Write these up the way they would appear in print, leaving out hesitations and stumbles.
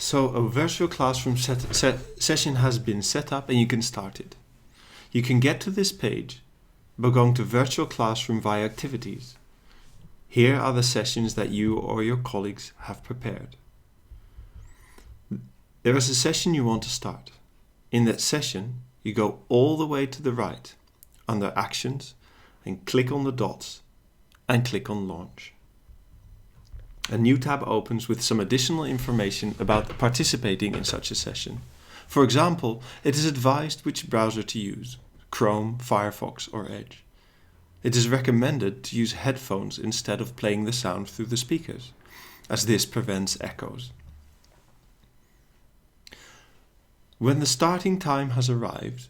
So a virtual classroom session has been set up and you can start it. You can get to this page by going to Virtual Classroom via Activities. Here are the sessions that you or your colleagues have prepared. There is a session you want to start. In that session, you go all the way to the right under Actions and click on the dots and click on Launch. A new tab opens with some additional information about participating in such a session. For example, it is advised which browser to use, Chrome, Firefox or Edge. It is recommended to use headphones instead of playing the sound through the speakers, as this prevents echoes. When the starting time has arrived,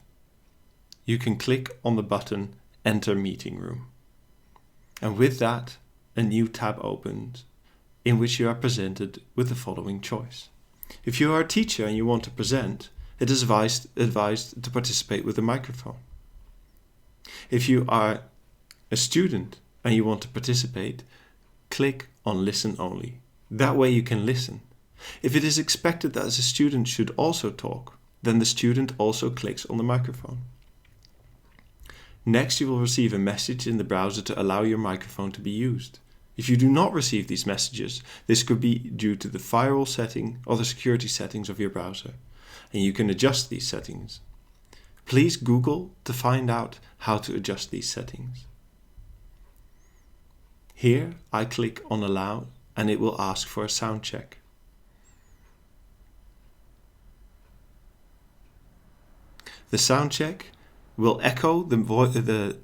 you can click on the button Enter Meeting Room. And with that, a new tab opens in which you are presented with the following choice. If you are a teacher and you want to present, it is advised to participate with a microphone. If you are a student and you want to participate, click on Listen Only. That way you can listen. If it is expected that a student should also talk, then the student also clicks on the microphone. Next, you will receive a message in the browser to allow your microphone to be used. If you do not receive these messages, this could be due to the firewall setting or the security settings of your browser, and you can adjust these settings. Please Google to find out how to adjust these settings. Here, I click on Allow and it will ask for a sound check. The sound check will echo the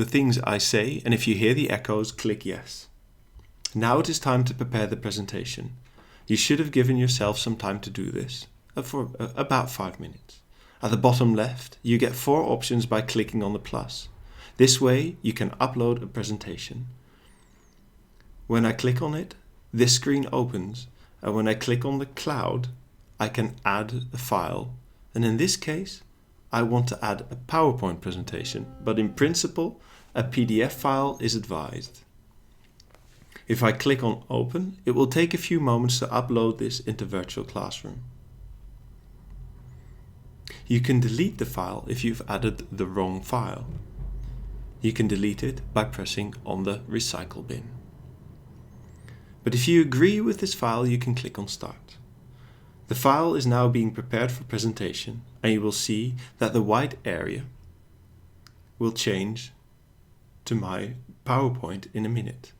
things I say, and if you hear the echoes, click Yes. Now it is time to prepare the presentation. You should have given yourself some time to do this, for about 5 minutes. At the bottom left, you get 4 options by clicking on the plus. This way, you can upload a presentation. When I click on it, this screen opens, and when I click on the cloud, I can add a file, and in this case, I want to add a PowerPoint presentation, but in principle, a PDF file is advised. If I click on Open, it will take a few moments to upload this into Virtual Classroom. You can delete the file if you've added the wrong file. You can delete it by pressing on the Recycle bin. But if you agree with this file, you can click on Start. The file is now being prepared for presentation, and you will see that the white area will change to my PowerPoint in a minute.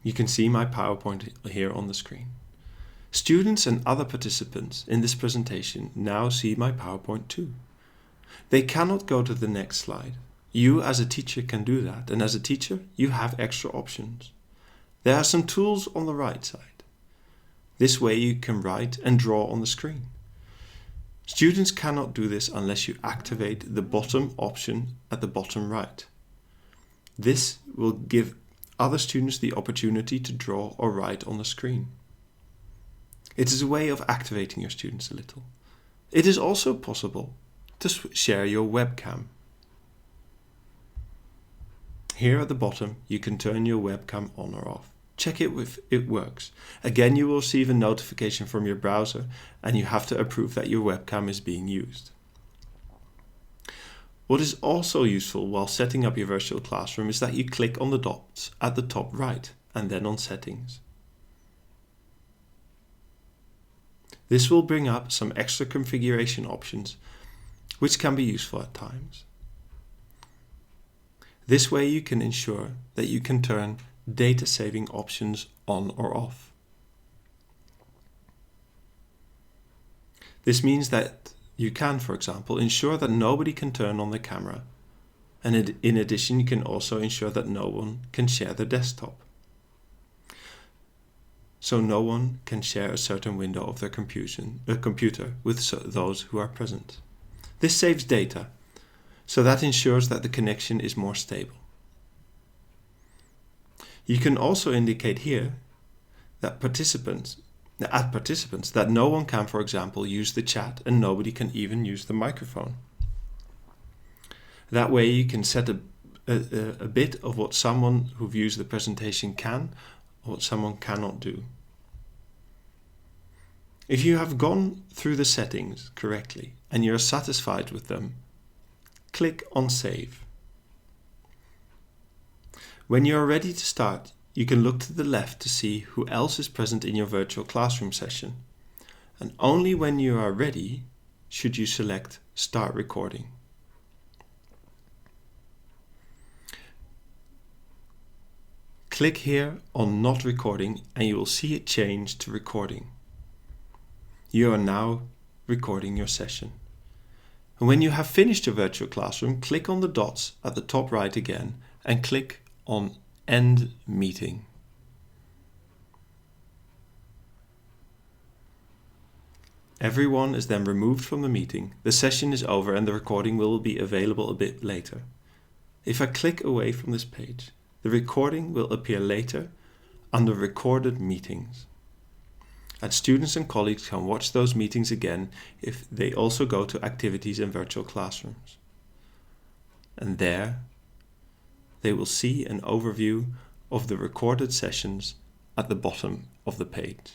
You can see my PowerPoint here on the screen. Students and other participants in this presentation now see my PowerPoint too. They cannot go to the next slide. You as a teacher can do that, and as a teacher you have extra options. There are some tools on the right side. This way you can write and draw on the screen. Students cannot do this unless you activate the bottom option at the bottom right. This will give other students the opportunity to draw or write on the screen. It is a way of activating your students a little. It is also possible to share your webcam. Here at the bottom you can turn your webcam on or off. Check it if it works. Again, you will receive a notification from your browser and you have to approve that your webcam is being used. What is also useful while setting up your virtual classroom is that you click on the dots at the top right and then on Settings. This will bring up some extra configuration options which can be useful at times. This way you can ensure that you can turn data saving options on or off. This means that you can, for example, ensure that nobody can turn on the camera, and in addition you can also ensure that no one can share the desktop. So no one can share a certain window of their computer with those who are present. This saves data, so that ensures that the connection is more stable. You can also indicate here that participants that no one can, for example, use the chat and nobody can even use the microphone. That way you can set a bit of what someone who views the presentation can what someone cannot do. If you have gone through the settings correctly and you are satisfied with them, click on Save. When you are ready to start, you can look to the left to see who else is present in your virtual classroom session, and only when you are ready should you select Start Recording. Click here on Not Recording and you will see it change to Recording. You are now recording your session. And when you have finished your virtual classroom, click on the dots at the top right again and click on End Meeting. Everyone is then removed from the meeting, the session is over and the recording will be available a bit later. If I click away from this page, the recording will appear later under Recorded Meetings. And students and colleagues can watch those meetings again if they also go to Activities in Virtual Classrooms. And there, they will see an overview of the recorded sessions at the bottom of the page.